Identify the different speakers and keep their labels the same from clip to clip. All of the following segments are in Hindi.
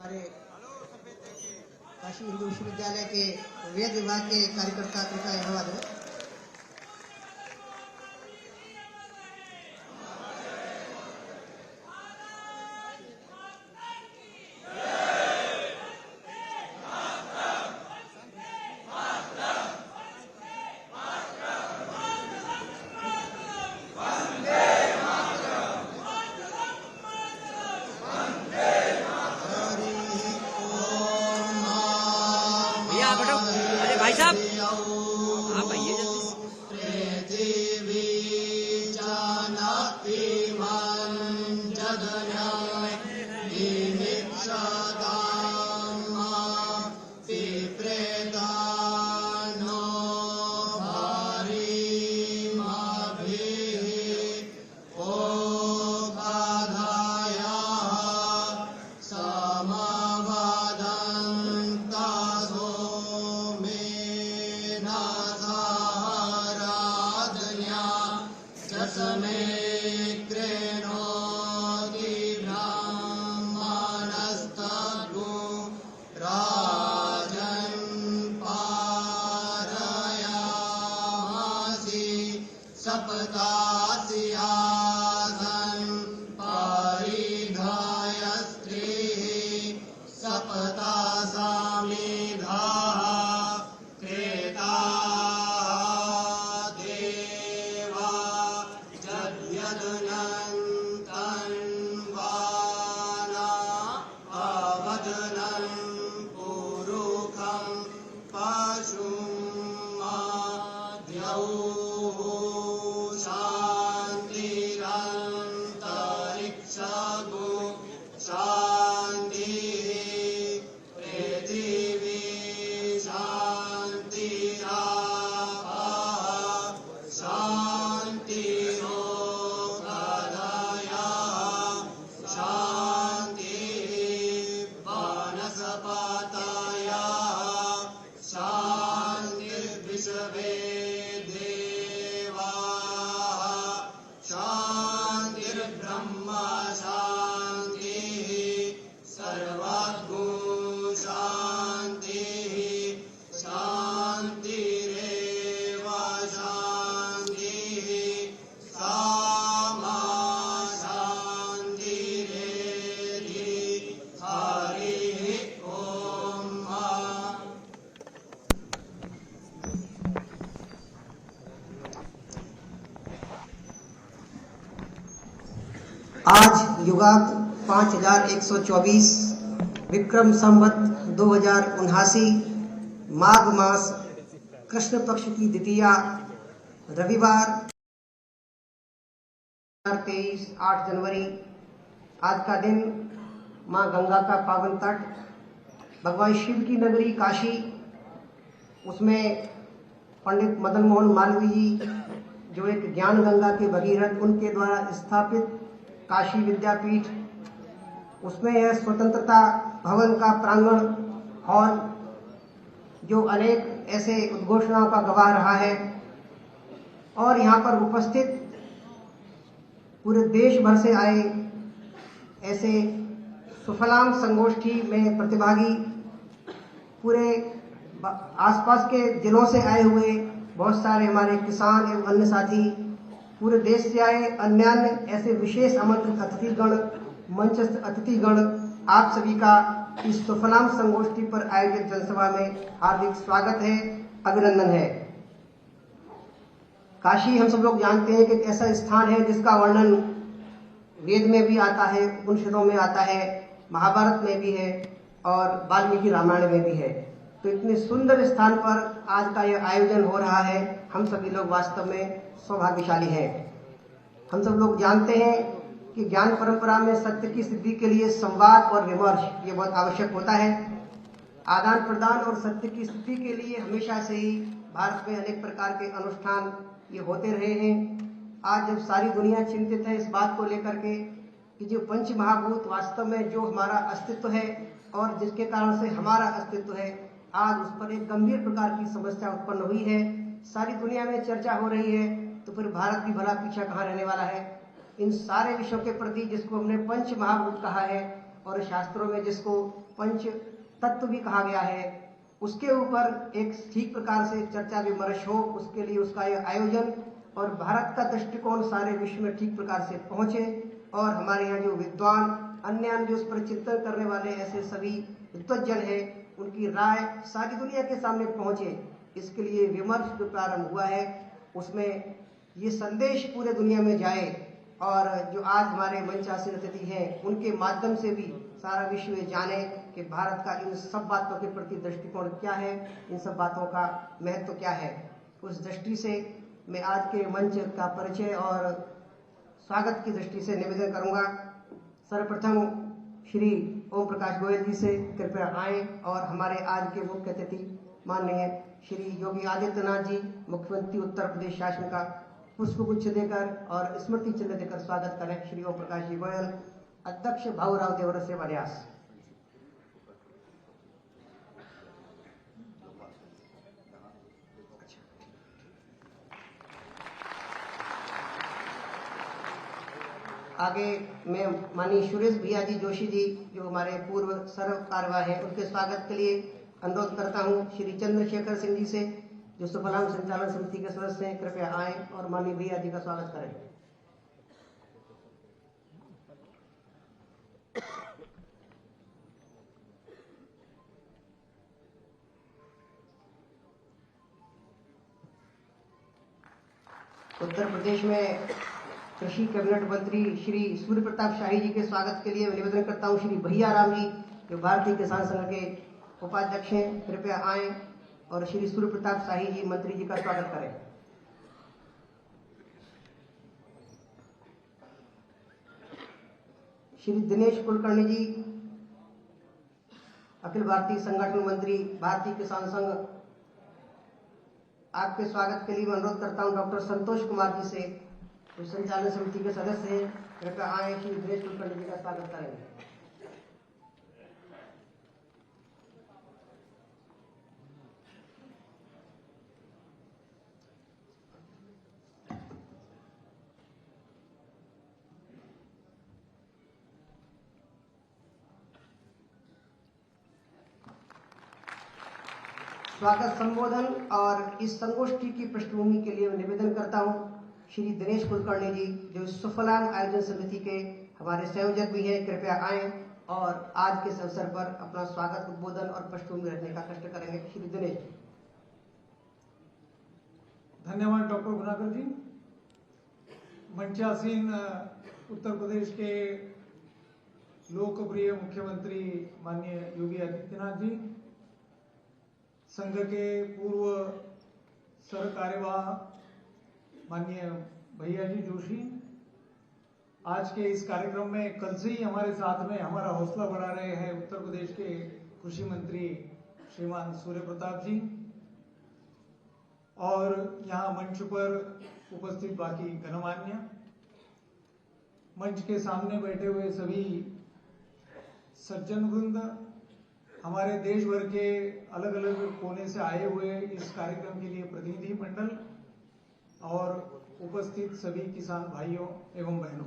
Speaker 1: हमारे काशी हिंदू विश्वविद्यालय के वेद विभाग के कार्यकर्ता कृपया धन्यवाद है।
Speaker 2: अरे भाई साहब आप आइए जल्दी।
Speaker 1: आज युगांत 5124 विक्रम संवत 2079 माघ मास कृष्ण पक्ष की द्वितीया रविवार 23 8 जनवरी। आज का दिन मां गंगा का पावन तट, भगवान शिव की नगरी काशी, उसमें पंडित मदन मोहन मालवीय जी जो एक ज्ञान गंगा के भगीरथ, उनके द्वारा स्थापित काशी विद्यापीठ, उसमें यह स्वतंत्रता भवन का प्रांगण हॉल जो अनेक ऐसे उद्घोषणाओं का गवाह रहा है। और यहाँ पर उपस्थित पूरे देश भर से आए ऐसे सुफलाम संगोष्ठी में प्रतिभागी, पूरे आसपास के जिलों से आए हुए बहुत सारे हमारे किसान एवं अन्य साथी, पूरे देश से आए अन्य ऐसे विशेष आमंत्रित अतिथिगण, मंचस्थ अतिथिगण, आप सभी का इस सुफलाम संगोष्ठी पर आयोजित जनसभा में हार्दिक स्वागत है, अभिनंदन है। काशी हम सब लोग जानते हैं कि एक ऐसा स्थान है जिसका वर्णन वेद में भी आता है, उपनिषदों में आता है, महाभारत में भी है और वाल्मीकि रामायण में भी है। तो इतने सुंदर स्थान पर आज का यह आयोजन हो रहा है, हम सभी लोग वास्तव में सौभाग्यशाली हैं। हम सब लोग जानते हैं कि ज्ञान परंपरा में सत्य की सिद्धि के लिए संवाद और विमर्श ये बहुत आवश्यक होता है। आदान प्रदान और सत्य की सिद्धि के लिए हमेशा से ही भारत में अनेक प्रकार के अनुष्ठान ये होते रहे हैं। आज जब सारी दुनिया चिंतित है इस बात को लेकर के कि जो पंच महाभूत वास्तव में जो हमारा अस्तित्व है और जिसके कारण से हमारा अस्तित्व है, आज उस पर एक गंभीर प्रकार की समस्या उत्पन्न हुई है, सारी दुनिया में चर्चा हो रही है, तो फिर भारत भी भला पीछा कहाँ रहने वाला है। इन सारे विषयों के प्रति जिसको हमने पंच महाभूत कहा है, और शास्त्रों में जिसको पंच तत्व भी कहा गया है, उसके ऊपर एक ठीक प्रकार से चर्चा विमर्श हो, उसके लिए उसका यह आयोजन और भारत का दृष्टिकोण सारे विश्व में ठीक प्रकार से पहुंचे और हमारे यहाँ जो विद्वान अन्य जो उस पर चिंतन करने वाले ऐसे सभी विद्वज्जन हैं, उनकी राय सारी दुनिया के सामने पहुंचे। इसके लिए विमर्श जो प्रारंभ हुआ है उसमें ये संदेश पूरे दुनिया में जाए और जो आज हमारे मंचासीन अतिथि हैं उनके माध्यम से भी सारा विश्व जाने कि भारत का इन सब बातों के प्रति दृष्टिकोण क्या है, इन सब बातों का महत्व क्या है। उस दृष्टि से मैं आज के मंच का परिचय और स्वागत की दृष्टि से निवेदन करूंगा। सर्वप्रथम श्री ओम प्रकाश गोयल जी से कृपया आए और हमारे आज के मुख्य अतिथि माननीय श्री योगी आदित्यनाथ जी, मुख्यमंत्री उत्तर प्रदेश शासन का, पुष्पगुच्छ देकर और स्मृति चिन्ह देकर स्वागत करें। श्री ओम प्रकाश जी गोयल, अध्यक्ष भाऊराव देवरस से वाल्यास। आगे मैं माननीय सुरेश भैया जी जोशी जी जो हमारे पूर्व सर्व कार्यवाह हैं, उनके स्वागत के लिए अनुरोध करता हूं। श्री चंद्रशेखर सिंह जी से जो सुफलाम संचालन समिति के सदस्य हैं, कृपया आए और माननीय भैया जी का स्वागत करें। उत्तर प्रदेश में कृषि कैबिनेट मंत्री श्री सूर्य प्रताप शाही जी के स्वागत के लिए निवेदन करता हूं। श्री भैया राम जी जो भारतीय किसान संघ के उपाध्यक्ष हैं, कृपया आए और श्री सूर्य प्रताप शाही जी मंत्री जी का स्वागत करें। श्री दिनेश कुलकर्णी जी, अखिल भारतीय संगठन मंत्री भारतीय किसान संघ, आपके स्वागत के लिए मैं अनुरोध करता हूं। डॉक्टर संतोष कुमार जी से जो संचालन समिति के सदस्य हैं, कृपया आए, श्री दिनेश कुलकर्णी जी का स्वागत करेंगे। स्वागत संबोधन और इस संगोष्ठी की पृष्ठभूमि के लिए मैं निवेदन करता हूं। श्री दिनेश कुलकर्णी जी जो सुफलाम आयोजन समिति के हमारे संयोजक भी हैं, कृपया आए और आज के इस अवसर पर अपना स्वागत उद्बोधन और पृष्ठभूमि रखने का कष्ट करेंगे। श्री दिनेश।
Speaker 3: धन्यवाद डॉक्टर गुनाकर जी। मंचासीन उत्तर प्रदेश के लोकप्रिय मुख्यमंत्री माननीय योगी आदित्यनाथ जी, संघ के पूर्व सर कार्यवाह माननीय भैया जी जोशी, आज के इस कार्यक्रम में कल से ही हमारे साथ में हमारा हौसला बढ़ा रहे हैं उत्तर प्रदेश के कृषि मंत्री श्रीमान सूर्य प्रताप जी, और यहाँ मंच पर उपस्थित बाकी गणमान्य, मंच के सामने बैठे हुए सभी सज्जन वृंद, हमारे देश भर के अलग अलग कोने से आए हुए इस कार्यक्रम के लिए प्रतिनिधि मंडल और उपस्थित सभी किसान भाइयों एवं बहनों,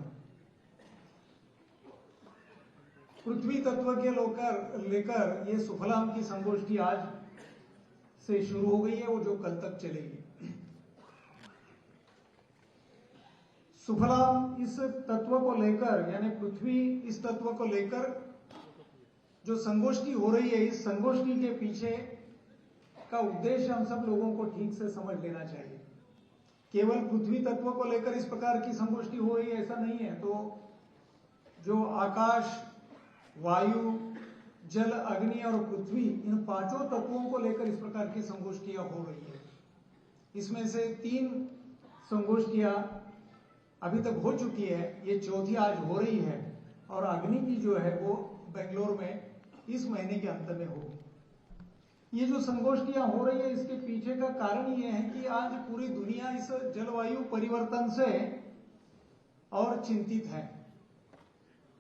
Speaker 3: पृथ्वी तत्व के लेकर ये सुफलाम की संगोष्ठी आज से शुरू हो गई है, वो जो कल तक चलेगी। सुफलाम इस तत्व को लेकर, यानी पृथ्वी इस तत्व को लेकर जो संगोष्ठी हो रही है, इस संगोष्ठी के पीछे का उद्देश्य हम सब लोगों को ठीक से समझ लेना चाहिए। केवल पृथ्वी तत्व को लेकर इस प्रकार की संगोष्ठी हो रही है ऐसा नहीं है, तो जो आकाश, वायु, जल, अग्नि और पृथ्वी, इन पांचों तत्वों को लेकर इस प्रकार की संगोष्ठियां हो रही है। इसमें से 3 संगोष्ठियां अभी तक हो चुकी है, ये चौथी आज हो रही है और अग्नि की जो है वो बेंगलोर में इस महीने के अंत में होगी। ये जो संगोष्ठियां हो रही है इसके पीछे का कारण ये है कि आज पूरी दुनिया इस जलवायु परिवर्तन से और चिंतित है,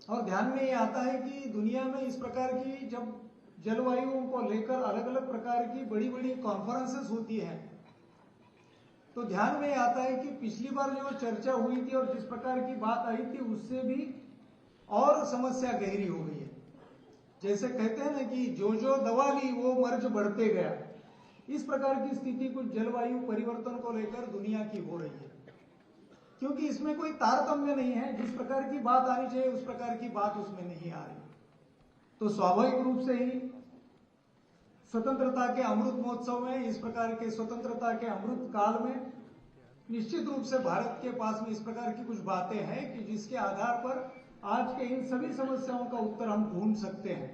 Speaker 3: और ध्यान में ये आता है कि दुनिया में इस प्रकार की जब जलवायु को लेकर अलग अलग प्रकार की बड़ी बड़ी कॉन्फ्रेंसेस होती है, तो ध्यान में आता है कि पिछली बार जो चर्चा हुई थी और जिस प्रकार की बात आई थी उससे भी और समस्या गहरी हो गई है। जैसे कहते हैं ना कि जो जो दवा ली वो मर्ज बढ़ते गया, इस प्रकार की स्थिति कुछ जलवायु परिवर्तन को लेकर दुनिया की हो रही है। क्योंकि इसमें कोई तारतम्य नहीं है, जिस प्रकार की बात आनी चाहिए उस प्रकार की बात उसमें नहीं आ रही। तो स्वाभाविक रूप से ही स्वतंत्रता के अमृत महोत्सव में, इस प्रकार के स्वतंत्रता के अमृत काल में निश्चित रूप से भारत के पास में इस प्रकार की कुछ बातें हैं कि जिसके आधार पर आज के इन सभी समस्याओं का उत्तर हम ढूंढ सकते हैं।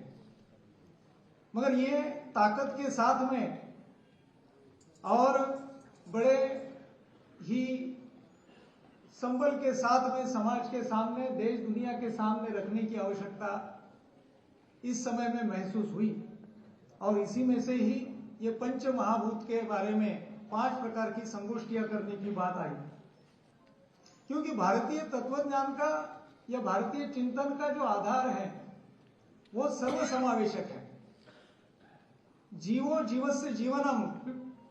Speaker 3: मगर ये ताकत के साथ में और बड़े ही संबल के साथ में समाज के सामने, देश दुनिया के सामने रखने की आवश्यकता इस समय में महसूस हुई। और इसी में से ही ये पंच महाभूत के बारे में 5 प्रकार की संगोष्ठियां करने की बात आई। क्योंकि भारतीय तत्वज्ञान का या भारतीय चिंतन का जो आधार है वो सर्वसमावेशक है। जीवो जीवस्य जीवनम,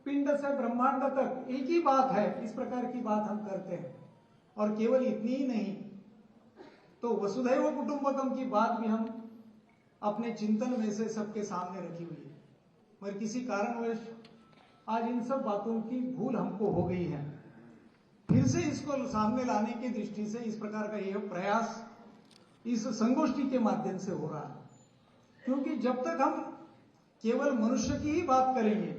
Speaker 3: पिंड से ब्रह्मांड तक एक ही बात है, इस प्रकार की बात हम करते हैं। और केवल इतनी ही नहीं, तो वसुधैव कुटुंबकम की बात भी हम अपने चिंतन में से सबके सामने रखी हुई है। मगर किसी कारणवश आज इन सब बातों की भूल हमको हो गई है। फिर से इसको सामने लाने की दृष्टि से इस प्रकार का यह प्रयास इस संगोष्ठी के माध्यम से हो रहा है। क्योंकि जब तक हम केवल मनुष्य की ही बात करेंगे,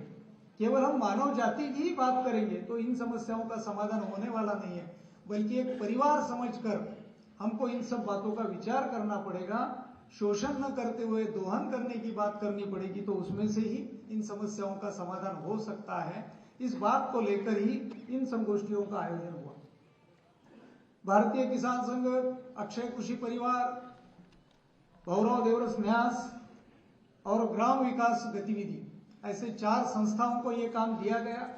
Speaker 3: केवल हम मानव जाति की ही बात करेंगे, तो इन समस्याओं का समाधान होने वाला नहीं है। बल्कि एक परिवार समझकर हमको इन सब बातों का विचार करना पड़ेगा। शोषण न करते हुए दोहन करने की बात करनी पड़ेगी, तो उसमें से ही इन समस्याओं का समाधान हो सकता है। इस बात को लेकर ही इन संगोष्ठियों का आयोजन हुआ। भारतीय किसान संघ, अक्षय कृषि परिवार, भौरव देवरस न्यास और ग्राम विकास गतिविधि, ऐसे 4 संस्थाओं को यह काम दिया गया।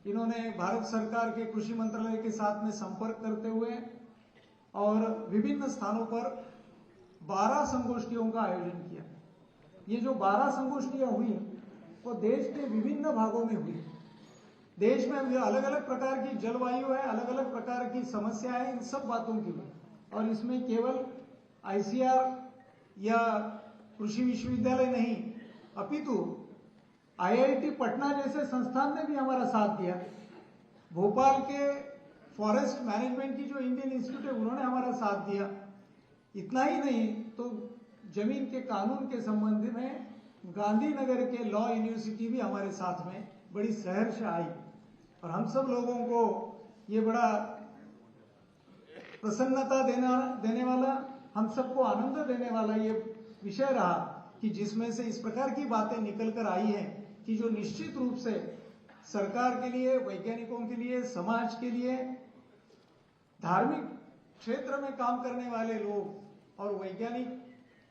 Speaker 3: इन्होंने भारत सरकार के कृषि मंत्रालय के साथ में संपर्क करते हुए और विभिन्न स्थानों पर 12 संगोष्ठियों का आयोजन किया। ये जो 12 संगोष्ठियां हुई वो देश के विभिन्न भागों में हुई। देश में अलग अलग प्रकार की जलवायु है, अलग अलग प्रकार की समस्या है, इन सब बातों की हुई। और इसमें केवल आईसीआर या कृषि विश्वविद्यालय नहीं, अपितु आईआईटी पटना जैसे संस्थान ने भी हमारा साथ दिया। भोपाल के फॉरेस्ट मैनेजमेंट की जो इंडियन इंस्टीट्यूट है उन्होंने हमारा साथ दिया। इतना ही नहीं, तो जमीन के कानून के संबंध में गांधीनगर के लॉ यूनिवर्सिटी भी हमारे साथ में बड़ी सहर्ष आई। और हम सब लोगों को ये बड़ा प्रसन्नता देने वाला, हम सबको आनंद देने वाला ये विषय रहा कि जिसमें से इस प्रकार की बातें निकल कर आई हैं कि जो निश्चित रूप से सरकार के लिए, वैज्ञानिकों के लिए, समाज के लिए, धार्मिक क्षेत्र में काम करने वाले लोग और वैज्ञानिक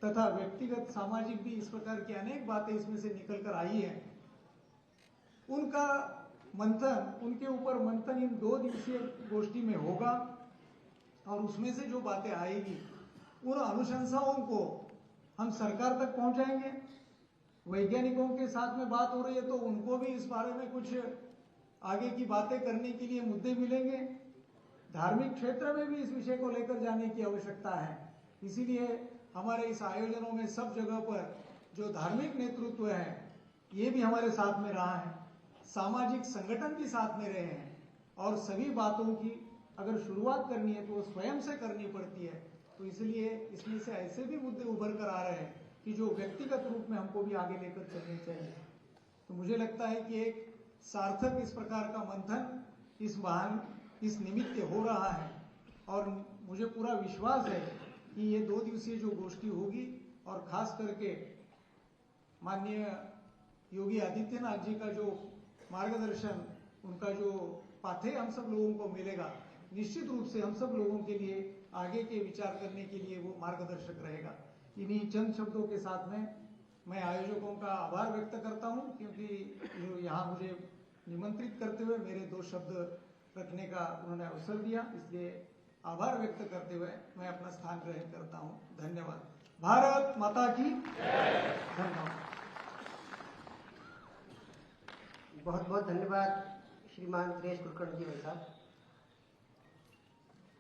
Speaker 3: तथा व्यक्तिगत सामाजिक भी इस प्रकार की अनेक बातें इसमें से निकल कर आई हैं। उनका मंथन, उनके ऊपर मंथन इन 2 दिवसीय गोष्ठी में होगा। और उसमें से जो बातें आएगी उन अनुशंसाओं को हम सरकार तक पहुंचाएंगे। वैज्ञानिकों के साथ में बात हो रही है तो उनको भी इस बारे में कुछ आगे की बातें करने के लिए मुद्दे मिलेंगे। धार्मिक क्षेत्र में भी इस विषय को लेकर जाने की आवश्यकता है। इसीलिए हमारे इस आयोजनों में सब जगह पर जो धार्मिक नेतृत्व है ये भी हमारे साथ में रहा है, सामाजिक संगठन भी साथ में रहे हैं। और सभी बातों की अगर शुरुआत करनी है तो वो स्वयं से करनी पड़ती है। तो इसलिए इसमें से ऐसे भी मुद्दे उभर कर आ रहे हैं कि जो व्यक्तिगत रूप में हमको भी आगे लेकर चलने चाहिए। तो मुझे लगता है कि एक सार्थक इस प्रकार का मंथन इस निमित्त हो रहा है। और मुझे पूरा विश्वास है कि ये 2 दिवसीय जो गोष्ठी होगी और खास करके माननीय योगी आदित्यनाथ जी का जो मार्गदर्शन, उनका जो पाथेय हम सब लोगों को मिलेगा, निश्चित रूप से हम सब लोगों के लिए आगे के विचार करने के लिए वो मार्गदर्शक रहेगा। इन्हीं चंद शब्दों के साथ में मैं आयोजकों का आभार व्यक्त करता हूं, क्योंकि यहाँ मुझे निमंत्रित करते हुए मेरे 2 शब्द रखने का उन्होंने अवसर दिया। इसलिए आभार व्यक्त करते हुए मैं अपना स्थान ग्रहण करता हूं। धन्यवाद। भारत माता की धन्यवाद।
Speaker 1: बहुत बहुत धन्यवाद श्रीमान दिनेश कुलकर्णी जी भाई साहब।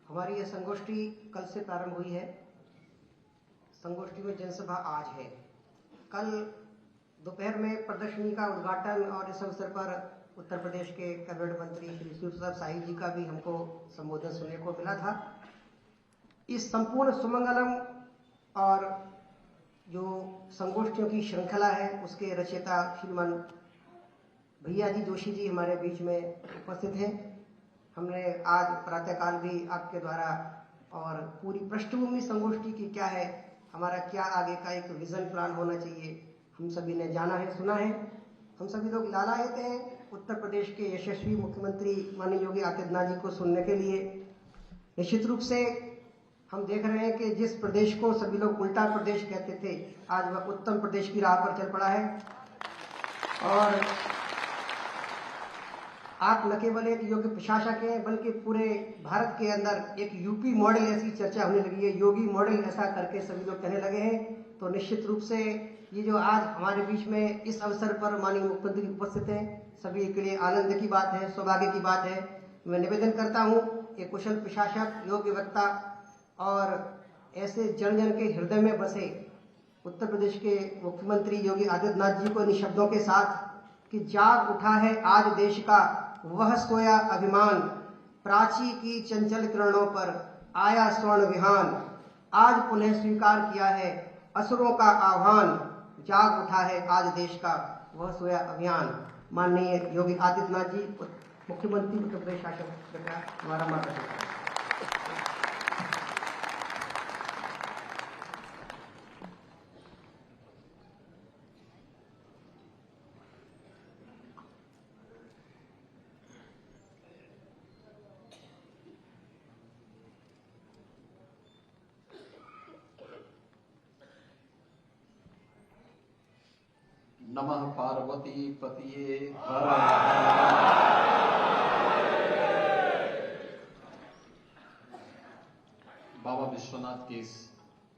Speaker 1: हमारी यह संगोष्ठी कल से प्रारंभ हुई है। संगोष्ठी में जनसभा आज है। कल दोपहर में प्रदर्शनी का उद्घाटन और इस अवसर पर उत्तर प्रदेश के कैबिनेट मंत्री श्री शिव प्रताप शाही जी का भी हमको संबोधन सुनने को मिला था। इस संपूर्ण सुमंगलम और जो संगोष्ठियों की श्रृंखला है उसके रचयिता श्रीमान भैया जी जोशी जी हमारे बीच में उपस्थित हैं। हमने आज प्रातःकाल भी आपके द्वारा और पूरी पृष्ठभूमि संगोष्ठी की क्या है, हमारा क्या आगे का एक विजन प्लान होना चाहिए, हम सभी ने जाना है, सुना है। हम सभी लोग लालायित हैं उत्तर प्रदेश के यशस्वी मुख्यमंत्री माननीय योगी आदित्यनाथ जी को सुनने के लिए। निश्चित रूप से हम देख रहे हैं कि जिस प्रदेश को सभी लोग उल्टा प्रदेश कहते थे, आज वह उत्तम प्रदेश की राह पर चल पड़ा है। और आप न केवल एक योग्य प्रशासक हैं बल्कि पूरे भारत के अंदर एक यूपी मॉडल ऐसी चर्चा होने लगी है, योगी मॉडल ऐसा करके सभी लोग कहने लगे हैं। तो निश्चित रूप से ये जो आज हमारे बीच में इस अवसर पर माननीय मुख्यमंत्री उपस्थित हैं, सभी के लिए आनंद की बात है, सौभाग्य की बात है। मैं निवेदन करता हूँ कि कुशल प्रशासक, योग्य वक्ता और ऐसे जन जन के हृदय में बसे उत्तर प्रदेश के मुख्यमंत्री योगी आदित्यनाथ जी को इन शब्दों के साथ कि जाग उठा है आज देश का वह सोया अभिमान, प्राची की चंचल किरणों पर आया स्वर्ण विहान, आज पुनः स्वीकार किया है असुरों का आह्वान, जाग उठा है आज देश का वह सोया अभियान। माननीय योगी आदित्यनाथ जी मुख्यमंत्री उत्तर प्रदेश शासन का हमारा मार्गदर्शन।
Speaker 4: नमः पार्वती पतिये बाबा विश्वनाथ के इस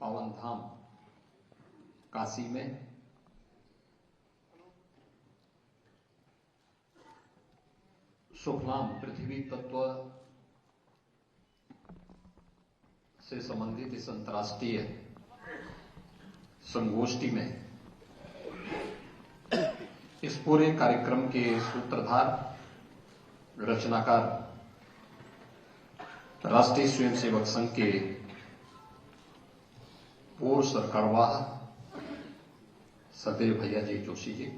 Speaker 4: पावन धाम काशी में शुक्लाम पृथ्वी तत्व से संबंधित इस अंतर्राष्ट्रीय संगोष्ठी में इस पूरे कार्यक्रम के सूत्रधार, रचनाकार, राष्ट्रीय स्वयंसेवक संघ के पूर्व सरकारवाह सदैव भैया जी जोशी जी,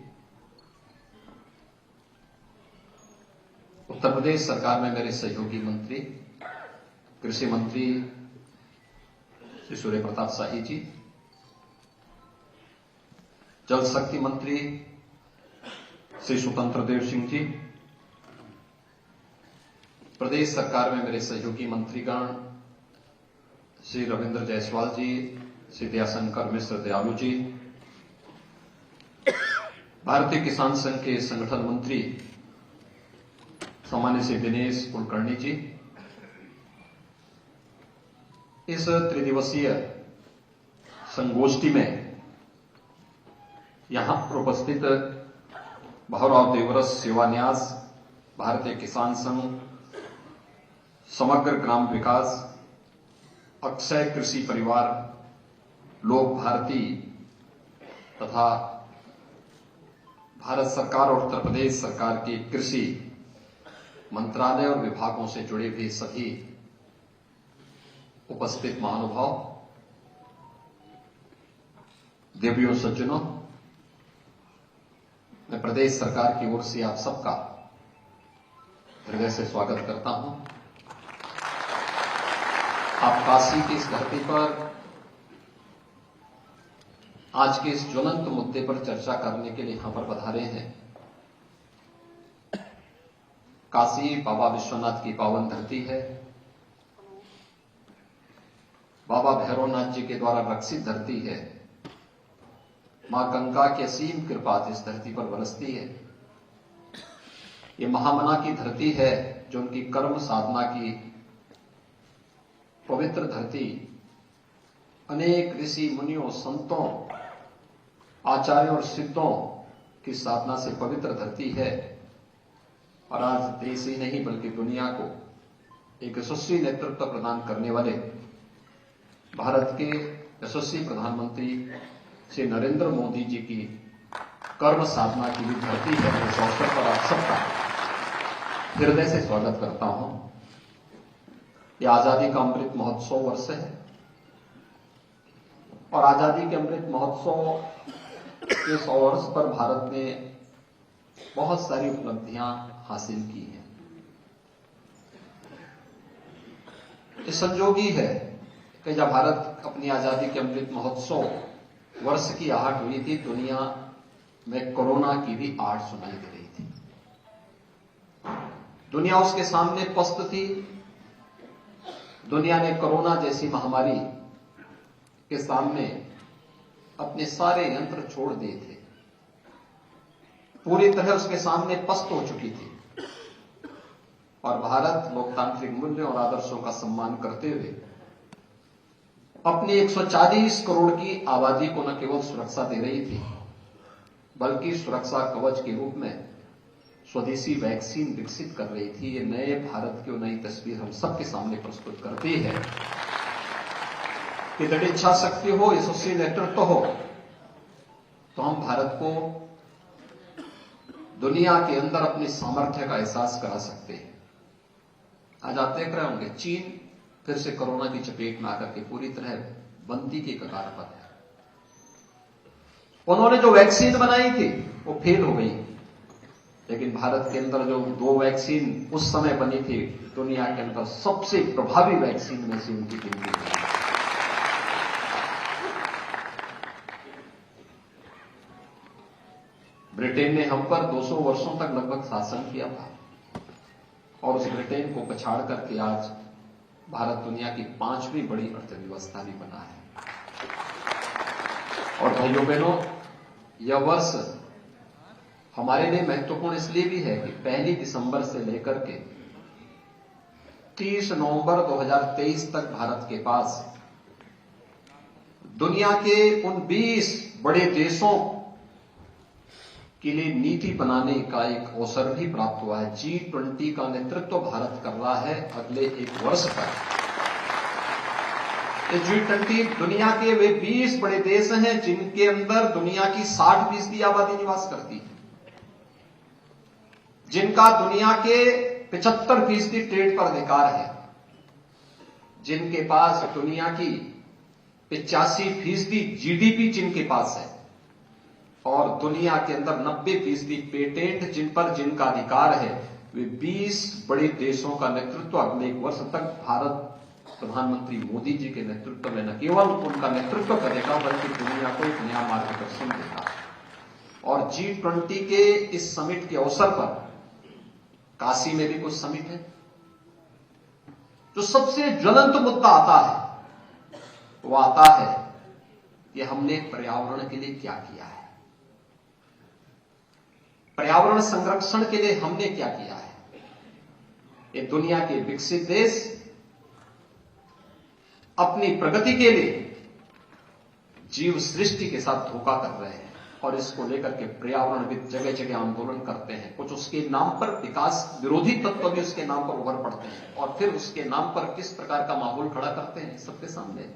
Speaker 4: उत्तर प्रदेश सरकार में मेरे सहयोगी मंत्री कृषि मंत्री श्री सूर्य प्रताप शाही जी, जल शक्ति मंत्री श्री स्वतंत्र देव सिंह जी, प्रदेश सरकार में मेरे सहयोगी मंत्रीगण श्री रविंद्र जायसवाल जी, श्री दयाशंकर मिश्र दयालु जी, भारतीय किसान संघ के संगठन मंत्री सामान्य श्री दिनेश कुलकर्णी जी, इस त्रिदिवसीय संगोष्ठी में यहां पर उपस्थित भाऊराव देवरस सेवा न्यास, भारतीय किसान संघ, समग्र ग्राम विकास, अक्षय कृषि परिवार, लोक भारती तथा भारत सरकार और उत्तर प्रदेश सरकार के कृषि मंत्रालय और विभागों से जुड़े हुए सभी उपस्थित महानुभाव, देवियों सज्जनों, मैं प्रदेश सरकार की ओर से आप सबका हृदय से स्वागत करता हूं। आप काशी की इस धरती पर आज के इस ज्वलंत मुद्दे पर चर्चा करने के लिए यहां पर पधारे हैं। काशी बाबा विश्वनाथ की पावन धरती है, बाबा भैरवनाथ जी के द्वारा रक्षित धरती है। मां गंगा की असीम कृपा इस धरती पर बरसती है। ये महामना की धरती है जो उनकी कर्म साधना की पवित्र धरती, अनेक ऋषि मुनियों, संतों, आचार्यों और सिद्धों की साधना से पवित्र धरती है। और आज देश ही नहीं बल्कि दुनिया को एक यशस्वी नेतृत्व प्रदान करने वाले भारत के यशस्वी प्रधानमंत्री श्री नरेंद्र मोदी जी की कर्म साधना की भी धरती है। इस अवसर पर आप सबका हृदय से स्वागत करता हूं। यह आजादी का अमृत महोत्सव वर्ष है और आजादी के अमृत महोत्सव के 100 वर्ष पर भारत ने बहुत सारी उपलब्धियां हासिल की हैं। ये संजोगी है कि जब भारत अपनी आजादी के अमृत महोत्सव वर्ष की आहट हुई थी, दुनिया में कोरोना की भी आहट सुनाई दे रही थी। दुनिया उसके सामने पस्त थी। दुनिया ने कोरोना जैसी महामारी के सामने अपने सारे यंत्र छोड़ दिए थे, पूरी तरह उसके सामने पस्त हो चुकी थी। और भारत लोकतांत्रिक मूल्यों और आदर्शों का सम्मान करते हुए अपनी 140 करोड़ की आबादी को न केवल सुरक्षा दे रही थी, बल्कि सुरक्षा कवच के रूप में स्वदेशी वैक्सीन विकसित कर रही थी। ये नए भारत की नई तस्वीर हम सबके सामने प्रस्तुत करती है कि दृढ़ इच्छा शक्ति हो, यशस्वी नेतृत्व हो, तो हम भारत को दुनिया के अंदर अपने सामर्थ्य का एहसास करा सकते हैं। आज आप देख रहे होंगे, चीन फिर से कोरोना की चपेट में आकर के पूरी तरह बंदी के कगार पर है। उन्होंने जो वैक्सीन बनाई थी वो फेल हो गई, लेकिन भारत के अंदर जो 2 वैक्सीन उस समय बनी थी, दुनिया के अंदर सबसे प्रभावी वैक्सीन में से उनकी गिनती है। ब्रिटेन ने हम पर 200 वर्षों तक लगभग शासन किया था और उस ब्रिटेन को पछाड़ करके आज भारत दुनिया की 5वीं बड़ी अर्थव्यवस्था भी बना है। और भाइयों बहनों, यह वर्ष हमारे लिए महत्वपूर्ण इसलिए भी है कि 1 दिसंबर से लेकर के 30 नवंबर 2023 तक भारत के पास दुनिया के उन 20 बड़े देशों के लिए नीति बनाने का एक अवसर भी प्राप्त हुआ है। G20 का नेतृत्व भारत कर रहा है अगले 1 वर्ष तक। ये G20 दुनिया के वे 20 बड़े देश हैं जिनके अंदर दुनिया की 60% आबादी निवास करती है, जिनका दुनिया के 75% ट्रेड पर अधिकार है, जिनके पास दुनिया की 85% जीडीपी जिनके पास है और दुनिया के अंदर 90% पेटेंट जिनका अधिकार है। वे 20 बड़े देशों का नेतृत्व अगले 1 वर्ष तक भारत प्रधानमंत्री मोदी जी के नेतृत्व में न केवल उनका नेतृत्व करेगा, बल्कि दुनिया को एक नया मार्गदर्शन देगा। और G20 के इस समिट के अवसर पर काशी में भी कुछ समिट है। जो सबसे ज्वलंत मुद्दा आता है वो आता है कि हमने पर्यावरण के लिए क्या किया है, पर्यावरण संरक्षण के लिए हमने क्या किया है। ये दुनिया के विकसित देश अपनी प्रगति के लिए जीव सृष्टि के साथ धोखा कर रहे हैं और इसको लेकर के पर्यावरणविद जगह जगह आंदोलन करते हैं। कुछ उसके नाम पर विकास विरोधी तत्व भी उसके नाम पर उभर पड़ते हैं और फिर उसके नाम पर किस प्रकार का माहौल खड़ा करते हैं सबके सामने।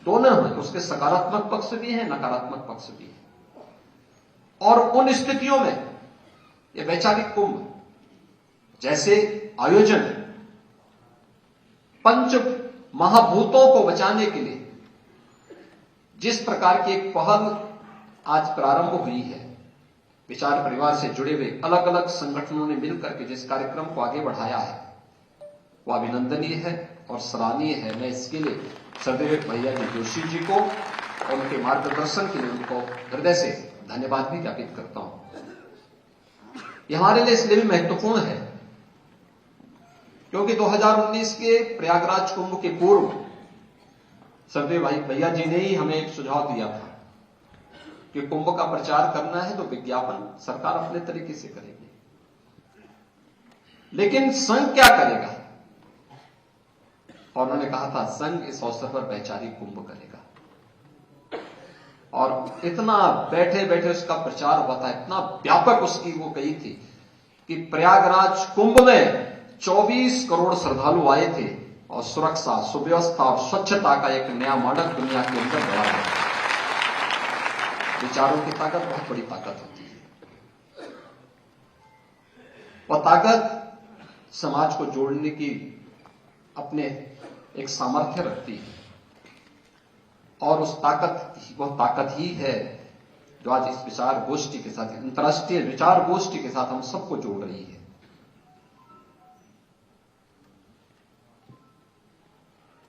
Speaker 4: दोनों हैं, उसके सकारात्मक पक्ष भी हैं, नकारात्मक पक्ष भी है। और उन स्थितियों में यह वैचारिक कुंभ जैसे आयोजन पंच महाभूतों को बचाने के लिए जिस प्रकार की एक पहल आज प्रारंभ हुई है, विचार परिवार से जुड़े हुए अलग अलग संगठनों ने मिलकर के जिस कार्यक्रम को आगे बढ़ाया है, वह अभिनंदनीय है और सराहनीय है। मैं इसके लिए सदैव भैया जी जोशी जी को और उनके मार्गदर्शन के लिए उनको हृदय से धन्यवाद भी ज्ञापित करता हूं। यह हमारे लिए इसलिए भी महत्वपूर्ण है क्योंकि 2019 के प्रयागराज कुंभ के पूर्व सदैव भैया जी ने ही हमें एक सुझाव दिया था कि कुंभ का प्रचार करना है तो विज्ञापन सरकार अपने तरीके से करेगी, लेकिन संघ क्या करेगा। और उन्होंने कहा था संघ इस अवसर पर वैचारिक कुंभ करेगा। और इतना बैठे बैठे उसका प्रचार हुआ था, इतना व्यापक उसकी वो कही थी कि प्रयागराज कुंभ में 24 करोड़ श्रद्धालु आए थे और सुरक्षा, सुव्यवस्था और स्वच्छता का एक नया मॉडल दुनिया के अंदर बना है। विचारों की ताकत बहुत बड़ी ताकत होती है। वह ताकत समाज को जोड़ने की अपने एक सामर्थ्य रखती है, और वह ताकत ही है जो आज इस विचार गोष्ठी के साथ, अंतर्राष्ट्रीय विचार गोष्ठी के साथ हम सबको जोड़ रही है।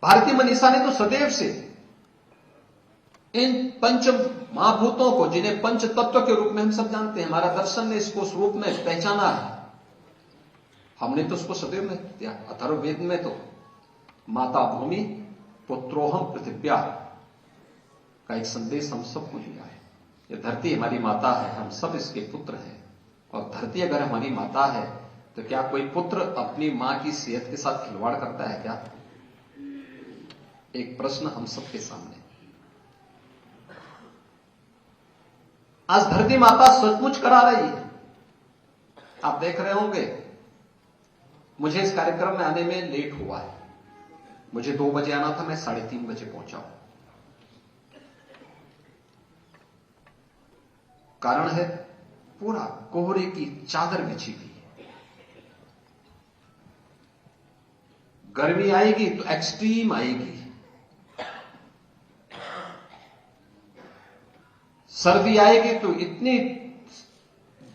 Speaker 4: भारतीय मनीषा ने तो सदैव से इन पंच महाभूतों को, जिन्हें पंच तत्व के रूप में हम सब जानते हैं, हमारा दर्शन ने इसको उस रूप में पहचाना है। हमने तो उसको सदैव में दिया। अथर्ववेद में तो माता भूमि पुत्रोहम पृथिव्या का एक संदेश हम सबको दिया है। ये धरती हमारी माता है, हम सब इसके पुत्र हैं। और धरती अगर हमारी माता है तो क्या कोई पुत्र अपनी मां की सेहत के साथ खिलवाड़ करता है क्या? एक प्रश्न हम सबके सामने। आज धरती माता सचमुच करा रही है। आप देख रहे होंगे, मुझे इस कार्यक्रम में आने में लेट हुआ है। मुझे 2 बजे आना था, मैं 3:30 बजे पहुंचा हूं। कारण है पूरा कोहरे की चादर बिछी हुई है। गर्मी आएगी तो एक्सट्रीम आएगी, सर्दी आएगी तो इतनी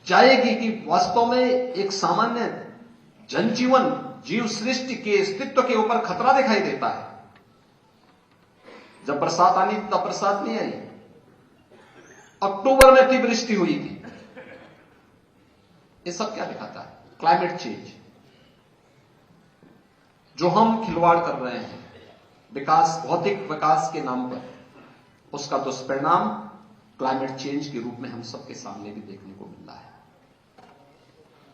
Speaker 4: जाएगी कि वास्तव में एक सामान्य जनजीवन, जीव सृष्टि के अस्तित्व के ऊपर खतरा दिखाई देता है। जब बरसात आनी तब बरसात नहीं आई। अक्टूबर में अतिवृष्टि हुई थी। ये सब क्या दिखाता है? क्लाइमेट चेंज, जो हम खिलवाड़ कर रहे हैं विकास, भौतिक विकास के नाम पर, उसका दुष्परिणाम क्लाइमेट चेंज के रूप में हम सबके सामने भी देखने को मिल रहा है।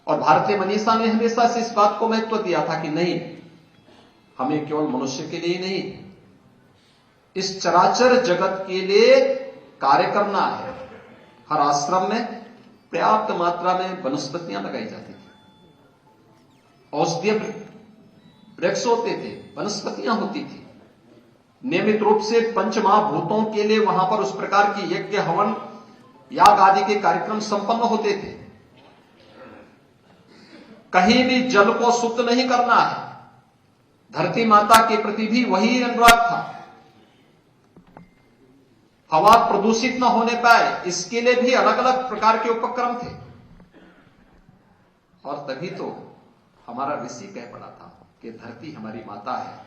Speaker 4: और भारतीय मनीषा ने हमेशा से इस बात को महत्व दिया था कि नहीं, हमें केवल मनुष्य के लिए नहीं, इस चराचर जगत के लिए कार्य करना है। हर आश्रम में पर्याप्त मात्रा में वनस्पतियां लगाई जाती थी, औषधीय वृक्ष होते थे, वनस्पतियां होती थी। नियमित रूप से पंचमहाभूतों के लिए वहां पर उस प्रकार की यज्ञ, हवन, याग आदि के कार्यक्रम संपन्न होते थे। कहीं भी जल को शुद्ध नहीं करना है। धरती माता के प्रति भी वही अनुराग था। हवा प्रदूषित न होने पाए, इसके लिए भी अलग अलग प्रकार के उपक्रम थे। और तभी तो हमारा ऋषि कह पड़ा था कि धरती हमारी माता है,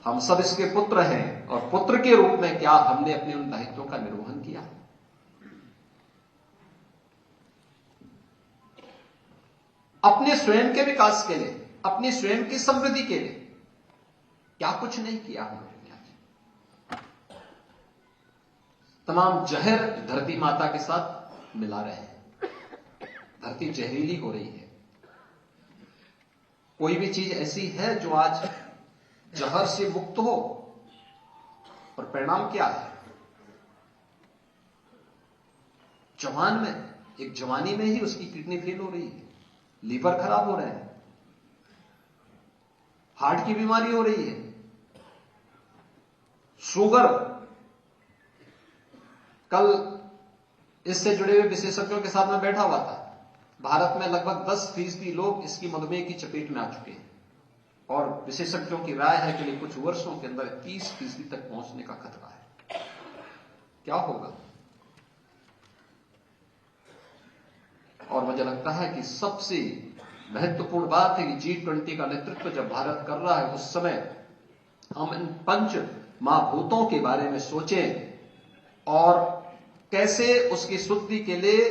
Speaker 4: हम सब इसके पुत्र हैं, और पुत्र के रूप में क्या हमने अपने उन दायित्वों का निर्वहन किया? अपने स्वयं के विकास के लिए, अपनी स्वयं की समृद्धि के लिए क्या कुछ नहीं किया हमने? तमाम जहर धरती माता के साथ मिला रहे हैं। धरती जहरीली हो रही है। कोई भी चीज ऐसी है जो आज जहर से मुक्त हो, और परिणाम क्या है? जवान में, एक जवानी में ही उसकी किडनी फेल हो रही है, लीवर खराब हो रहे हैं, हार्ट की बीमारी हो रही है, शुगर। कल इससे जुड़े हुए विशेषज्ञों के साथ में बैठा हुआ था। भारत में लगभग 10% लोग इसकी मधुमेह की चपेट में आ चुके हैं, और विशेषज्ञों की राय है कि कुछ वर्षों के अंदर 30% तक पहुंचने का खतरा है। क्या होगा? और मुझे लगता है कि सबसे महत्वपूर्ण बात है कि G20 का नेतृत्व जब भारत कर रहा है, उस समय हम इन पंच महाभूतों के बारे में सोचें, और कैसे उसकी शुद्धि के लिए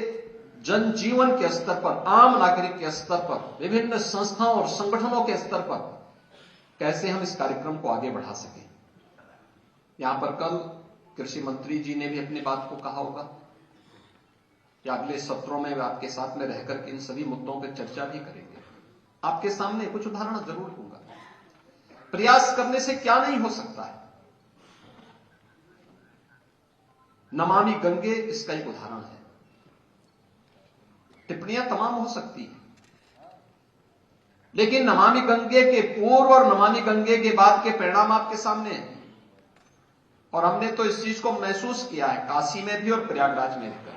Speaker 4: जनजीवन के स्तर पर, आम नागरिक के स्तर पर, विभिन्न संस्थाओं और संगठनों के स्तर पर कैसे हम इस कार्यक्रम को आगे बढ़ा सकें। यहां पर कल कृषि मंत्री जी ने भी अपनी बात को कहा होगा, या अगले सत्रों में आपके साथ में रहकर इन सभी मुद्दों पर चर्चा भी करेंगे। आपके सामने कुछ उदाहरण जरूर दूंगा। प्रयास करने से क्या नहीं हो सकता है। नमामि गंगे इसका एक उदाहरण है। टिप्पणियां तमाम हो सकती हैं, लेकिन नमामि गंगे के पूर्व और नमामि गंगे के बाद के परिणाम आपके सामने हैं। और हमने तो इस चीज को महसूस किया है काशी में भी और प्रयागराज में भी।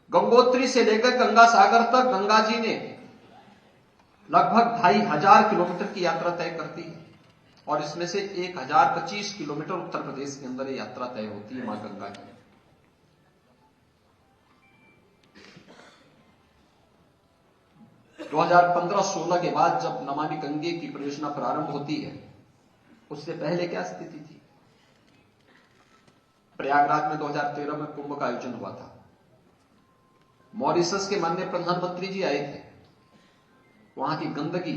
Speaker 4: गंगोत्री से लेकर गंगा सागर तक गंगा जी ने लगभग 2500 किलोमीटर की यात्रा तय करती है और इसमें से 1025 किलोमीटर उत्तर प्रदेश के अंदर ये यात्रा तय होती है मां गंगा की। दो 2015-16 के बाद जब नमामि गंगे की परियोजना प्रारंभ होती है, उससे पहले क्या स्थिति थी? प्रयागराज में 2013 में कुंभ का आयोजन हुआ था। मॉरिशस के माननीय प्रधानमंत्री जी आए थे। वहां की गंदगी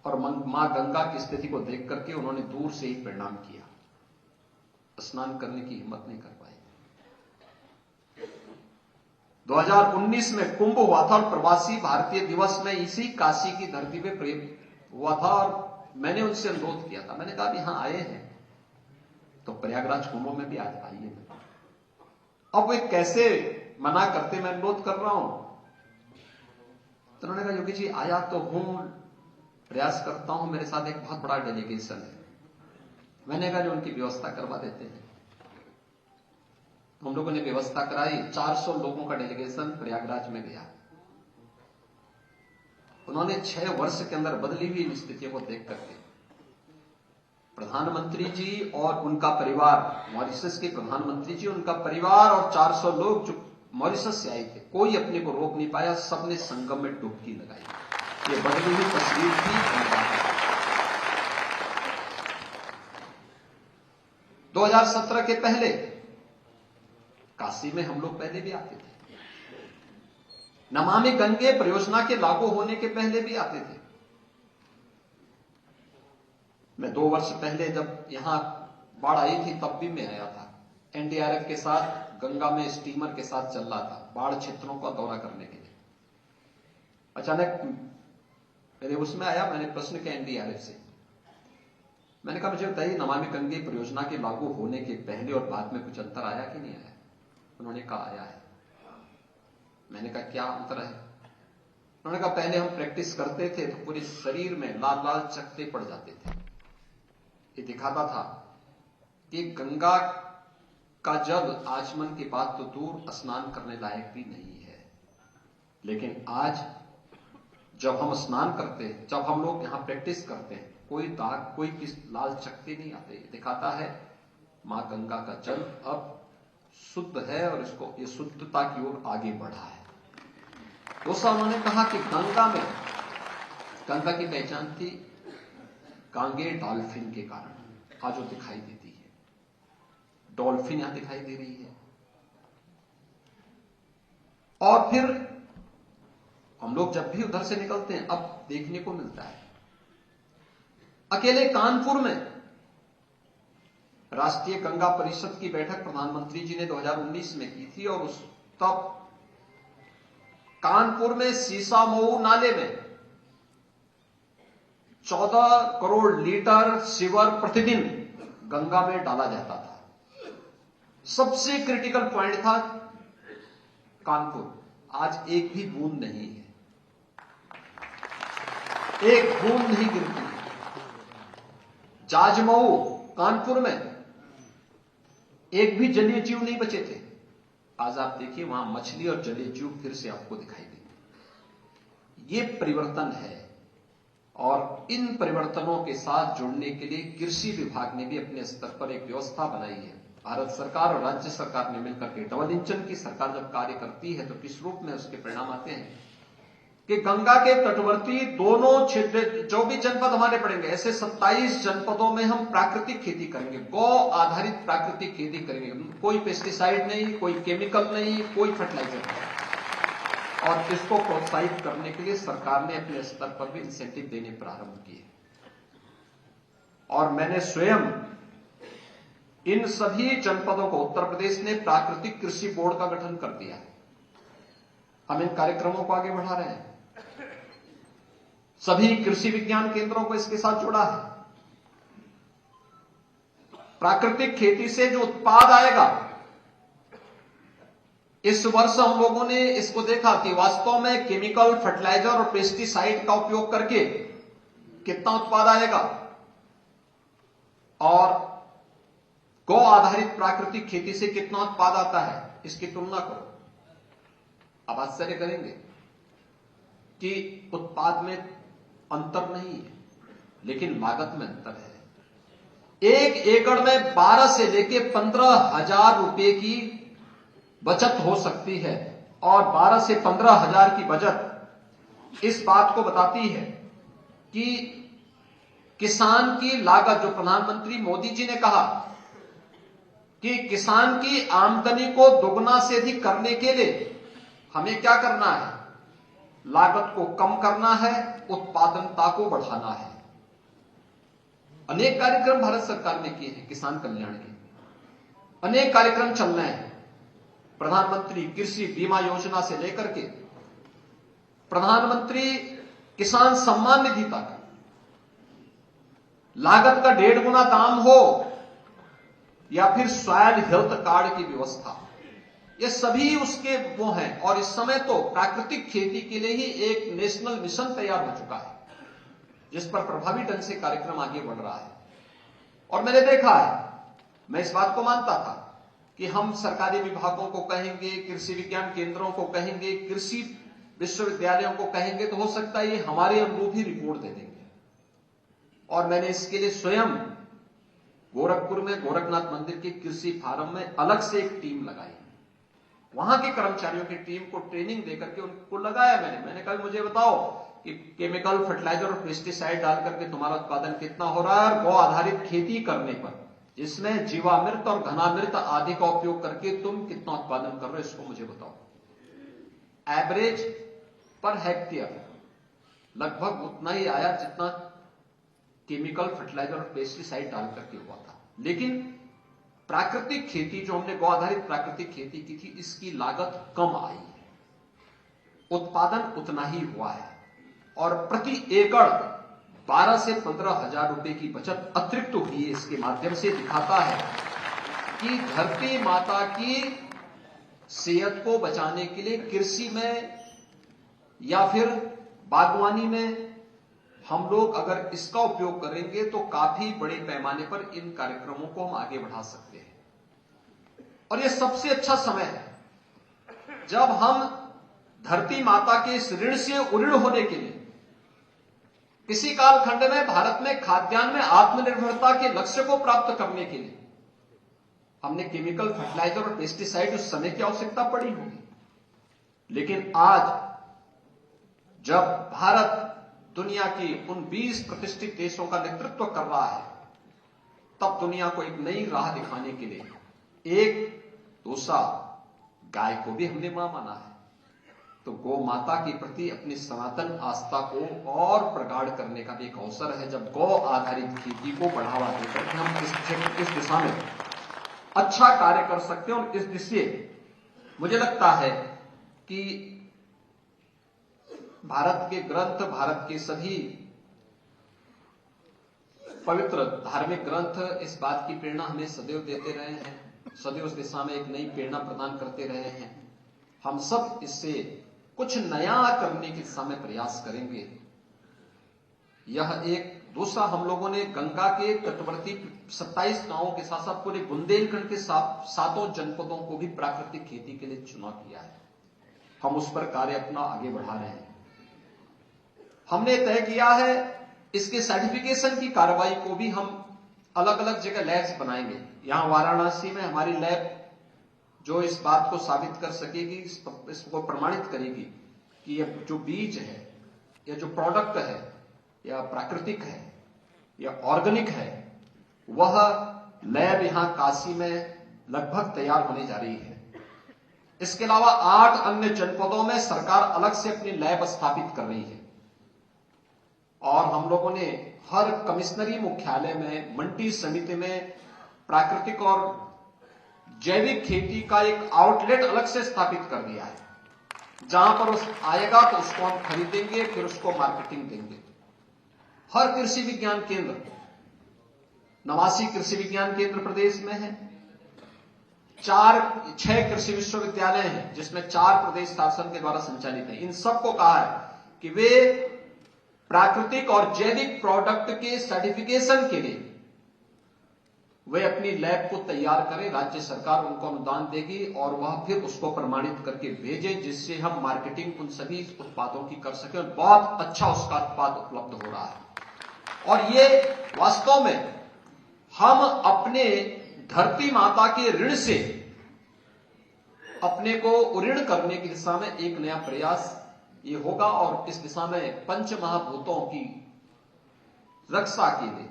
Speaker 4: और मां गंगा की स्थिति को देख करके उन्होंने दूर से ही प्रणाम किया, स्नान करने की हिम्मत नहीं कर पाए। 2019 में कुंभ हुआ था और प्रवासी भारतीय दिवस में इसी काशी की धरती पे प्रेम हुआ था और मैंने उनसे अनुरोध किया था। मैंने कहा भी यहां आए हैं तो प्रयागराज कुंभ में भी आज आइए। अब वे कैसे मना करते, मैं अनुरोध कर रहा हूं। तो उन्होंने कहा योगी जी आया तो हूं, प्रयास करता हूं, मेरे साथ एक बहुत बड़ा डेलीगेशन है। मैंने कहा उनकी व्यवस्था करवा देते हैं। हम लोगों ने व्यवस्था कराई। 400 लोगों का डेलीगेशन प्रयागराज में गया। उन्होंने 6 वर्ष के अंदर बदली हुई स्थितियों को देख करके प्रधानमंत्री जी और उनका परिवार, मॉरिशस के प्रधानमंत्री जी, उनका परिवार और 400 लोग जो मॉरिशस से आए थे, कोई अपने को रोक नहीं पाया। सबने संगम में डुबकी लगाई। ये बदली हुई तस्वीर थी। 2017 के पहले काशी में हम लोग पहले भी आते थे। नमामि गंगे परियोजना के लागू होने के पहले भी आते थे। मैं 2 वर्ष पहले जब यहां बाढ़ आई थी तब भी मैं आया था। एनडीआरएफ के साथ गंगा में स्टीमर के साथ चल रहा था बाढ़ क्षेत्रों का दौरा करने के लिए। अचानक मेरे उसमें आया, मैंने प्रश्न किया एनडीआरएफ से। मैंने कहा मुझे बताइए नमामि गंगे परियोजना के लागू होने के पहले और बाद में कुछ अंतर आया कि नहीं आया? उन्होंने कहा आया है। मैंने कहा क्या अंतर है? उन्होंने कहा पहले हम प्रैक्टिस करते थे तो पूरे शरीर में लाल लाल चकत्ते पड़ जाते थे। ये दिखाता था कि गंगा का जल आचमन के बाद तो दूर स्नान करने लायक भी नहीं है। लेकिन आज जब हम स्नान करते हैं, जब हम लोग यहां प्रैक्टिस करते हैं, कोई दाग, कोई किस लाल चकत्ते नहीं आते। दिखाता है मां गंगा का जल अब शुद्ध है और इसको ये शुद्धता की ओर आगे बढ़ा है। दूसरा उन्होंने कहा कि गंगा में, गंगा की पहचान थी गांगे डॉल्फिन के कारण। आज वो दिखाई देती है, डॉल्फिन यहां दिखाई दे रही है। और फिर हम लोग जब भी उधर से निकलते हैं अब देखने को मिलता है। अकेले कानपुर में राष्ट्रीय गंगा परिषद की बैठक प्रधानमंत्री जी ने 2019 में की थी और उस तब कानपुर में सीसामऊ नाले में 14 करोड़ लीटर सीवर प्रतिदिन गंगा में डाला जाता था। सबसे क्रिटिकल पॉइंट था कानपुर। आज एक भी बूंद नहीं है, एक बूंद नहीं गिरती है। जाजमऊ कानपुर में एक भी जलीय जीव नहीं बचे थे। आज आप देखिए वहां मछली और जलीय जीव फिर से आपको दिखाई देंगे। ये परिवर्तन है और इन परिवर्तनों के साथ जुड़ने के लिए कृषि विभाग ने भी अपने स्तर पर एक व्यवस्था बनाई है। भारत सरकार और राज्य सरकार ने मिलकर के डबल इंजन की सरकार जब कार्य करती है तो किस रूप में उसके परिणाम आते हैं कि गंगा के तटवर्ती दोनों क्षेत्र जो भी जनपद हमारे पड़ेंगे, ऐसे 27 जनपदों में हम प्राकृतिक खेती करेंगे, गौ आधारित प्राकृतिक खेती करेंगे। कोई पेस्टिसाइड नहीं, कोई केमिकल नहीं, कोई फर्टिलाइजर नहीं। और इसको प्रोत्साहित करने के लिए सरकार ने अपने स्तर पर भी इंसेंटिव देने प्रारंभ किए। और मैंने स्वयं इन सभी जनपदों को, उत्तर प्रदेश ने प्राकृतिक कृषि बोर्ड का गठन कर दिया है। हम इन कार्यक्रमों को आगे बढ़ा रहे हैं। सभी कृषि विज्ञान केंद्रों को इसके साथ जोड़ा है। प्राकृतिक खेती से जो उत्पाद आएगा, इस वर्ष हम लोगों ने इसको देखा कि वास्तव में केमिकल, फर्टिलाइजर और पेस्टिसाइड का उपयोग करके कितना उत्पाद आएगा। और गौ आधारित प्राकृतिक खेती से कितना उत्पाद आता है, इसकी तुलना करो। अब आश्चर्य करेंगे कि उत्पाद में अंतर नहीं है, लेकिन लागत में अंतर है। 1 एकड़ में 12 से लेकर 15,000 रुपए की बचत हो सकती है, और 12 से 15,000 की बचत इस बात को बताती है कि किसान की लागत, जो प्रधानमंत्री मोदी जी ने कहा कि किसान की आमदनी को दोगुना से अधिक करने के लिए हमें क्या करना है, लागत को कम करना है, उत्पादकता को बढ़ाना है। अनेक कार्यक्रम भारत सरकार ने किए हैं किसान कल्याण के, अनेक कार्यक्रम चल रहे हैं। प्रधानमंत्री कृषि बीमा योजना से लेकर के प्रधानमंत्री किसान सम्मान निधि तक, लागत का 1.5 गुना दाम हो या फिर सॉइल हेल्थ कार्ड की व्यवस्था, ये सभी उसके वो हैं। और इस समय तो प्राकृतिक खेती के लिए ही एक नेशनल मिशन तैयार हो चुका है, जिस पर प्रभावी ढंग से कार्यक्रम आगे बढ़ रहा है। और मैंने देखा है, मैं इस बात को मानता था कि हम सरकारी विभागों को कहेंगे, कृषि विज्ञान केंद्रों को कहेंगे, कृषि विश्वविद्यालयों को कहेंगे, तो हो सकता है ये हमारे अनुरूप ही रिपोर्ट दे देंगे। और मैंने इसके लिए स्वयं गोरखपुर में गोरखनाथ मंदिर के कृषि फार्म में अलग से एक टीम लगाई, वहां के कर्मचारियों की टीम को ट्रेनिंग देकर के उनको लगाया। मैंने कहा मुझे बताओ कि केमिकल फर्टिलाइजर और पेस्टिसाइड डाल करके तुम्हारा उत्पादन कितना हो रहा है, और गौ आधारित खेती करने पर जिसमें जीवामृत और घनामृत आदि का उपयोग करके तुम कितना उत्पादन कर रहे हो, इसको मुझे बताओ। एवरेज पर हेक्टेयर लगभग उतना ही आया जितना केमिकल फर्टिलाइजर और पेस्टिसाइड डाल करके हुआ था। लेकिन प्राकृतिक खेती, जो हमने गौ आधारित प्राकृतिक खेती की थी, इसकी लागत कम आई है, उत्पादन उतना ही हुआ है, और प्रति एकड़ 12 से 15,000 रुपए की बचत अतिरिक्त हुई है। इसके माध्यम से दिखाता है कि धरती माता की सेहत को बचाने के लिए कृषि में या फिर बागवानी में हम लोग अगर इसका उपयोग करेंगे तो काफी बड़े पैमाने पर इन कार्यक्रमों को हम आगे बढ़ा सकते हैं। और यह सबसे अच्छा समय है जब हम धरती माता के इस ऋण से उऋण होने के लिए, किसी कालखंड में भारत में खाद्यान्न में आत्मनिर्भरता के लक्ष्य को प्राप्त करने के लिए हमने केमिकल फर्टिलाइजर और पेस्टिसाइड उस समय की आवश्यकता पड़ी होगी। लेकिन आज जब भारत दुनिया की उन 20 प्रतिष्ठित देशों का नेतृत्व कर रहा है, तब दुनिया को एक नई राह दिखाने के लिए एक दूसरा गाय को भी हमने मां माना है। तो गौ माता के प्रति अपनी सनातन आस्था को और प्रगाढ़ करने का भी एक अवसर है, जब गौ आधारित खेती को बढ़ावा देकर के हम इस दिशा में अच्छा कार्य कर सकते हैं। और इस दिशा मुझे लगता है कि भारत के ग्रंथ, भारत के सभी पवित्र धार्मिक ग्रंथ इस बात की प्रेरणा हमें सदैव देते रहे हैं, सदैव उस दिशा में एक नई प्रेरणा प्रदान करते रहे हैं। हम सब इससे कुछ नया करने की दिशा में प्रयास करेंगे। यह एक दूसरा, हम लोगों ने गंगा के तटवर्ती 27 गांवों के साथ साथ पूरे बुंदेलखंड के 7 जनपदों को भी प्राकृतिक खेती के लिए चुनाव किया है। हम उस पर कार्य अपना आगे बढ़ा रहे हैं। हमने तय किया है इसके सर्टिफिकेशन की कार्रवाई को भी हम अलग अलग जगह लैब्स बनाएंगे। यहां वाराणसी में हमारी लैब जो इस बात को साबित कर सकेगी, इसको प्रमाणित करेगी कि यह जो बीज है या जो प्रोडक्ट है या प्राकृतिक है या ऑर्गेनिक है, वह लैब यहां काशी में लगभग तैयार होने जा रही है। इसके अलावा 8 अन्य जनपदों में सरकार अलग से अपनी लैब स्थापित कर रही है। और हम लोगों ने हर कमिश्नरी मुख्यालय में, मंडी समिति में प्राकृतिक और जैविक खेती का एक आउटलेट अलग से स्थापित कर दिया है, जहां पर उस आएगा तो उसको हम खरीदेंगे, फिर उसको मार्केटिंग देंगे। हर कृषि विज्ञान केंद्र, 89 कृषि विज्ञान केंद्र प्रदेश में है, 6 कृषि विश्वविद्यालय हैं, जिसमें 4 प्रदेश शासन के द्वारा संचालित हैं। इन सबको कहा है कि वे प्राकृतिक और जैविक प्रोडक्ट के सर्टिफिकेशन के लिए वे अपनी लैब को तैयार करें, राज्य सरकार उनको अनुदान देगी और वह फिर उसको प्रमाणित करके भेजें, जिससे हम मार्केटिंग उन सभी उत्पादों की कर सकें और बहुत अच्छा उसका उत्पाद उपलब्ध हो रहा है। और ये वास्तव में हम अपने धरती माता के ऋण से अपने को ऋण करने की दिशा में एक नया प्रयास ये होगा और इस दिशा में पंच महाभूतों की रक्षा के लिए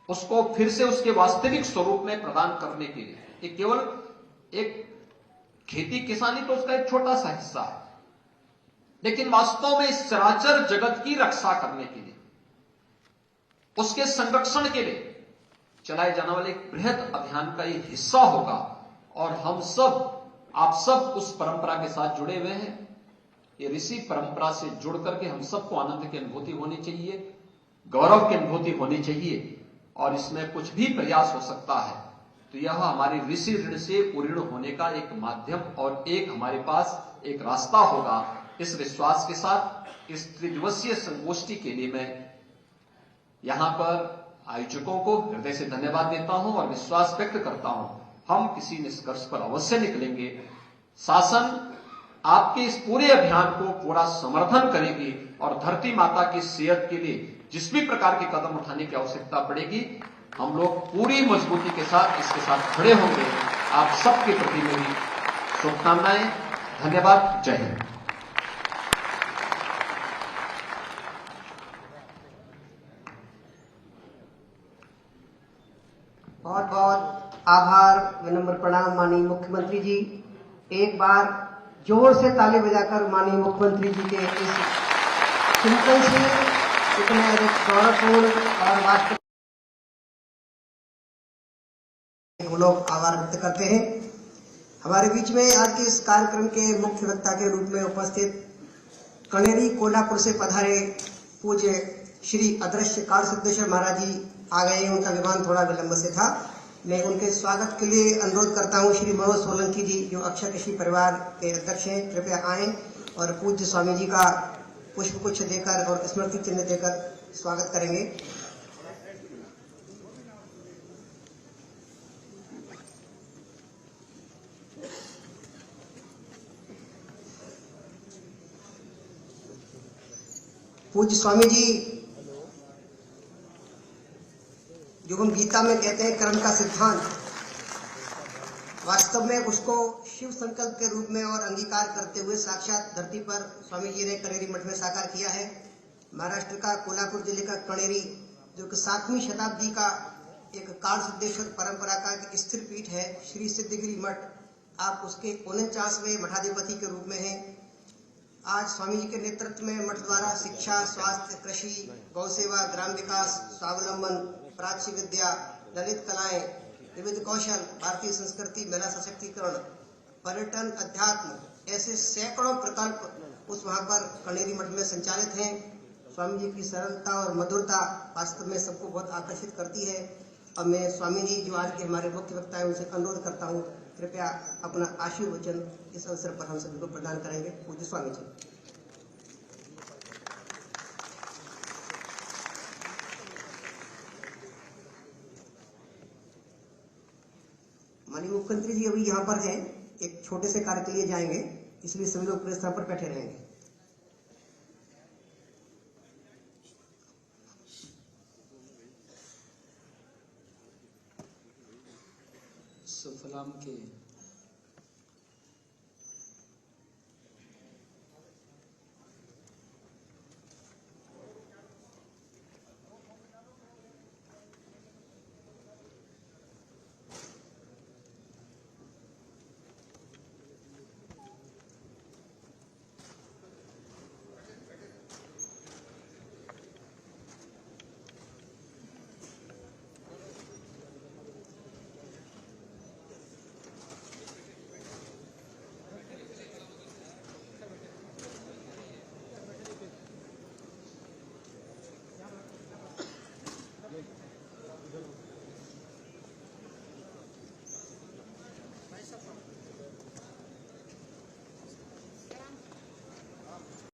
Speaker 4: उसको फिर से उसके वास्तविक स्वरूप में प्रदान करने के लिए, ये केवल एक खेती किसानी तो उसका एक छोटा सा हिस्सा है, लेकिन वास्तव में इस चराचर जगत की रक्षा करने के लिए, उसके संरक्षण के लिए चलाए जाने वाले एक बृहद अभियान का ये हिस्सा होगा। और हम सब, आप सब उस परंपरा के साथ जुड़े हुए हैं। ये ऋषि परंपरा से जुड़ करके हम सबको आनंद की अनुभूति होनी चाहिए, गौरव की अनुभूति होनी चाहिए, और इसमें कुछ भी प्रयास हो सकता है तो यह हमारे ऋषि ऋण से उऋण होने का एक माध्यम और एक हमारे पास एक रास्ता होगा। इस विश्वास के साथ इस त्रिदिवसीय संगोष्ठी के लिए मैं यहां पर आयोजकों को हृदय से धन्यवाद देता हूं और विश्वास व्यक्त करता हूं हम किसी निष्कर्ष पर अवश्य निकलेंगे। शासन आपके इस पूरे अभियान को पूरा समर्थन करेगी और धरती माता की सेहत के लिए जिस भी प्रकार के कदम उठाने की आवश्यकता पड़ेगी, हम लोग पूरी मजबूती के साथ इसके साथ खड़े होंगे। आप सबके प्रति मेरी शुभकामनाएं। धन्यवाद। जय हिंद।
Speaker 1: बहुत बहुत आभार, विनम्र प्रणाम माननीय मुख्यमंत्री जी। एक बार जोर से ताली बजाकर माननीय मुख्यमंत्री जी के इस चिंतन से इतने अधिक गौरवपूर्ण और वास्तविक हम लोग आभार व्यक्त करते हैं। हमारे बीच में आज के इस कार्यक्रम के मुख्य वक्ता के रूप में उपस्थित कनेरी कोल्हापुर से पधारे पूज्य श्री अदृश्य काल सिद्धेश्वर महाराज जी आ गए हैं। उनका विमान थोड़ा विलंब से था। मैं उनके स्वागत के लिए अनुरोध करता हूं श्री मनोज सोलंकी जी, जो अक्षर कृषि परिवार के अध्यक्ष हैं, कृपया आएं और पूज्य स्वामी जी का पुष्प गुच्छ देकर और स्मृति चिन्ह देकर स्वागत करेंगे। पूज्य स्वामी जी, जो हम गीता में कहते हैं कर्म का सिद्धांत, वास्तव में उसको शिव संकल्प के रूप में और अंगीकार करते हुए साक्षात धरती पर स्वामी जी ने कनेरी मठ में साकार किया है। महाराष्ट्र का कोल्हापुर जिले का कनेरी, जो कि 7वीं शताब्दी का एक काल सिद्धेश्वर परंपरा का एक स्थिर पीठ है, श्री सिद्धगिरी मठ, आप उसके 49वें मठाधिपति के रूप में हैं। आज स्वामी जी के नेतृत्व में मठ द्वारा शिक्षा, स्वास्थ्य, कृषि, गौ सेवा, ग्राम विकास, स्वावलंबन, प्राच्य विद्या, ललित कलाएं, विविध कौशल, भारतीय संस्कृति, महिला सशक्तिकरण, पर्यटन, अध्यात्म, ऐसे सैकड़ों प्रकल्प उस वहां पर कनेरी मठ में संचालित हैं। स्वामी जी की सरलता और मधुरता वास्तव में सबको बहुत आकर्षित करती है। और मैं स्वामी जी, जो आज के हमारे मुख्य वक्ता है, उनसे अनुरोध करता हूँ कृपया अपना आशीर्वचन इस अवसर पर हम सभी को प्रदान करेंगे। पूज्य स्वामी जी। माननीय मुख्यमंत्री जी अभी यहाँ पर हैं, एक छोटे से कार्य के लिए जाएंगे, इसलिए सभी लोग पूरे स्थान पर बैठे रहेंगे।
Speaker 5: सुफलाम के